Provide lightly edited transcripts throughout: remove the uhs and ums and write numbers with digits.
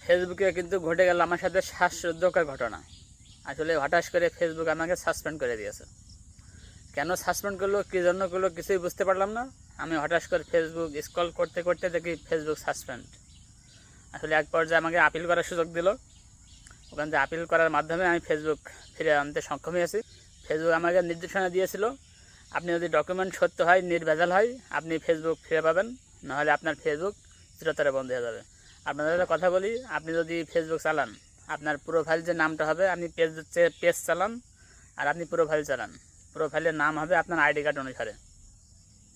ফেসবুকে কিন্তু ঘটে গেল আমার সাথে শ্বাসরুদ্ধকর ঘটনা। আসলে হঠাৎ করে ফেসবুক আমাকে সাসপেন্ড করে দিয়েছে। কেন সাসপেন্ড করলো, কী জন্য করলো, কিছুই বুঝতে পারলাম না। আমি হঠাৎ করে ফেসবুক স্ক্রল করতে করতে দেখি ফেসবুক সাসপেন্ড। আসলে এক পর্যায়ে আমাকে আপিল করার সুযোগ দিল। ওখান থেকে আপিল করার মাধ্যমে আমি ফেসবুক ফিরে আনতে সক্ষম হয়েছি। ফেসবুক আমাকে নির্দেশনা দিয়েছিল, আপনি যদি ডকুমেন্ট সত্য হয়, নির্ভেজাল হয়, আপনি ফেসবুক ফিরে পাবেন, নাহলে আপনার ফেসবুক চিরতরে বন্ধ হয়ে যাবে। আপনাদের একটা কথা বলি, আপনি যদি ফেসবুক চালান, আপনার প্রোফাইল যে নামটা হবে, আপনি পেজ চালান আর আপনি প্রোফাইল চালান, প্রোফাইলের নাম হবে আপনার আইডি কার্ড অনুসারে।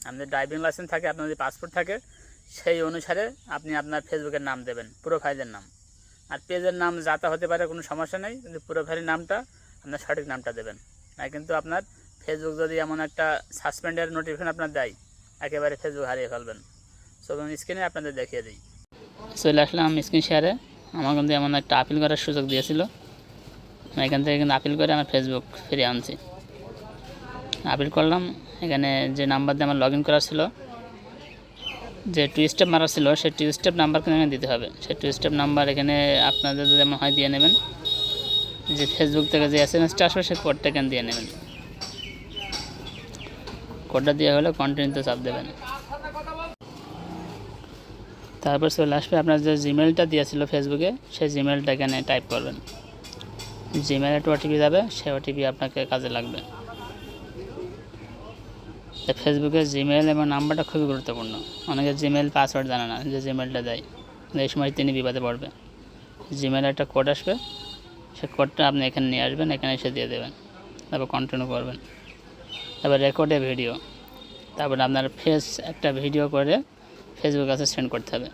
আপনার ড্রাইভিং লাইসেন্স থাকে, আপনার যদি পাসপোর্ট থাকে, সেই অনুসারে আপনি আপনার ফেসবুকের নাম দেবেন, প্রোফাইলের নাম। আর পেজের নাম যাতা হতে পারে, কোনো সমস্যা নেই, কিন্তু প্রোফাইলের নামটা আপনার সঠিক নামটা দেবেন। না কিন্তু আপনার ফেসবুক যদি এমন একটা সাসপেন্ডের নোটিফিকেশন আপনার দেয়, একেবারে ফেসবুক হারিয়ে ফেলবেন। সো আমি স্ক্রিনে আপনাদের দেখিয়ে দিই। চলে আসলাম স্ক্রিন শেয়ারে। আমার কিন্তু এমন একটা আপিল করার সুযোগ দিয়েছিল, আমি এখান থেকে কিন্তু আপিল করে আমার ফেসবুক ফিরিয়ে আনছি। আপিল করলাম, এখানে যে নাম্বার দিয়ে আমার লগ ইন করা ছিল, যে 2 স্টেপ মারা ছিল, সেই 2 স্টেপ নাম্বার কিন্তু এখানে দিতে হবে। সেই 2 স্টেপ নাম্বার এখানে আপনাদের যদি এমন হয় দিয়ে নেবেন। যে ফেসবুক থেকে যে SMS-টা আসবে, সেই কোডটা এখানে দিয়ে নেবেন। কোডটা দেওয়া হলে কন্টিনিউতে চাপ দেবেন। তারপর চলে আসবে আপনার যে জিমেলটা দিয়েছিল ফেসবুকে, সেই জিমেলটা এখানে টাইপ করবেন। জিমেলে একটা OTP যাবে, সেই OTP আপনাকে কাজে লাগবে। ফেসবুকে জিমেল এবং নাম্বারটা খুবই গুরুত্বপূর্ণ। অনেকে জিমেল পাসওয়ার্ড জানে না, যে জিমেলটা দেয়, এই সময় তিনি বিপদে পড়বে। জিমেলে একটা কোড আসবে, সেই কোডটা আপনি এখানে নিয়ে আসবেন, এখানে এসে দিয়ে দেবেন। তারপর কন্টিনিউ করবেন। তারপর রেকর্ডে ভিডিও, তারপর আপনার ফেস একটা ভিডিও করে ফেসবুক কাছে সেন্ড করতে হবে।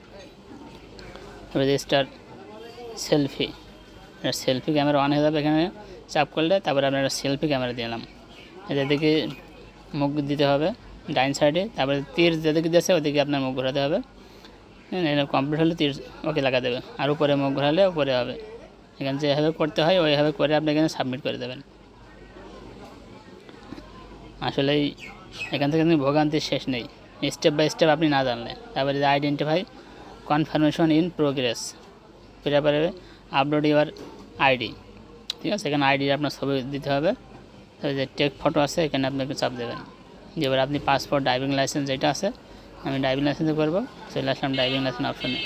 Register selfie, selfie camera on হয়ে যাবে, এখানে চাপ করলে তারপরে আপনারা সেলফি ক্যামেরা দিলাম। যেদিকে মুখ দিতে হবে ডাইন সাইডে, তারপরে তীর যেদিকে দিয়েছে ওদিকে আপনার মুখ ঘোরাতে হবে। কমপ্লিট হলে তীর ওকে লাগা দেবে, আর উপরে মুখ ঘোরালে উপরে হবে। এখানে যেভাবে করতে হয় ওইভাবে করে আপনি এখানে সাবমিট করে দেবেন। আসলেই এখান থেকে কিন্তু ভোগান্তির শেষ নেই, স্টেপ বাই স্টেপ আপনি না জানলে। তারপরে আইডেন্টিফাই কনফার্মেশন ইন প্রোগ্রেস, তারপরে আপলোড ইউর আইডি। ঠিক আছে, এখানে আইডি আপনার ছবি দিতে হবে। তারপরে যে টেক ফটো আছে, এখানে আপনাকে চাপ দেবেন। যেবার আপনি পাসপোর্ট, ড্রাইভিং লাইসেন্স যেটা আছে, আমি ড্রাইভিং লাইসেন্সে করবো। চলে আসলাম ড্রাইভিং লাইসেন্স অপশনে,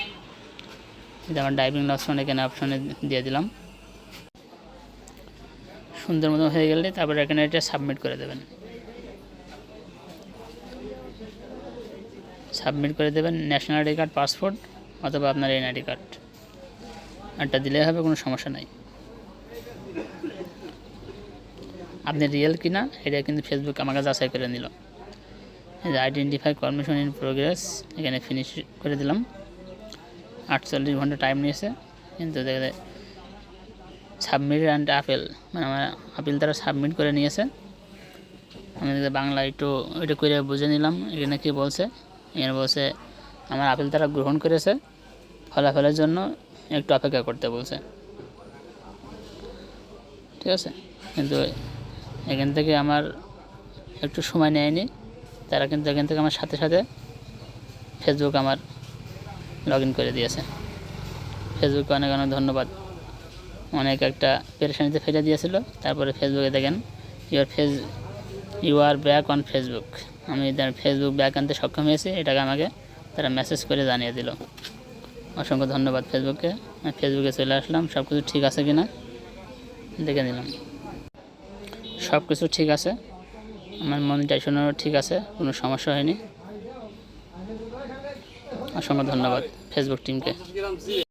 এটা আমার ড্রাইভিং লাইসেন্স এখানে অপশনে দিয়ে দিলাম। সুন্দর মতো হয়ে গেলে তারপরে এখানে এটা সাবমিট করে দেবেন। সাবমিট করে দেবেন ন্যাশনাল আইডি কার্ড, পাসপোর্ট অথবা আপনার NID কার্ড, একটা দিলেই হবে, কোনো সমস্যা নাই। আপনি রিয়েল কিনা এটা কিন্তু ফেসবুক আমাকে যাচাই করে নিল। আইডেন্টিফাই কনফার্মেশন ইন প্রোগ্রেস, এখানে ফিনিশ করে দিলাম। 48 ঘন্টা টাইম নিয়েছে, কিন্তু দেখে সাবমিট অ্যান্ড আপিল, মানে আমার আপিল তারা সাবমিট করে নিয়েছে। আমি বাংলা একটু এটা করে বুঝে নিলাম এখানে কী বলছে। এখানে বলছে আমার আপিল তারা গ্রহণ করেছে, ফলাফলের জন্য একটু অপেক্ষা করতে বলছে। ঠিক আছে, কিন্তু এখান থেকে আমার একটু সময় নেয়নি, তারা কিন্তু এখান থেকে আমার সাথে সাথে ফেসবুক আমার লগ ইন করে দিয়েছে। ফেসবুককে অনেক অনেক ধন্যবাদ। অনেক একটা পেরেশানিতে ফেলে দিয়েছিল, তারপরে ফেসবুকে দেখেন you are back on Facebook, আমি ফেসবুক ব্যাক আনতে সক্ষম হয়েছি, এটাকে আমাকে তারা মেসেজ করে জানিয়ে দিল। অসংখ্য ধন্যবাদ ফেসবুককে। আমি ফেসবুকে চলে আসলাম, সব কিছু ঠিক আছে কি না দেখে নিলাম। সব কিছু ঠিক আছে, আমার মনিটাইজেশনও ঠিক আছে, কোনো সমস্যা হয়নি। অসংখ্য ধন্যবাদ ফেসবুক টিমকে।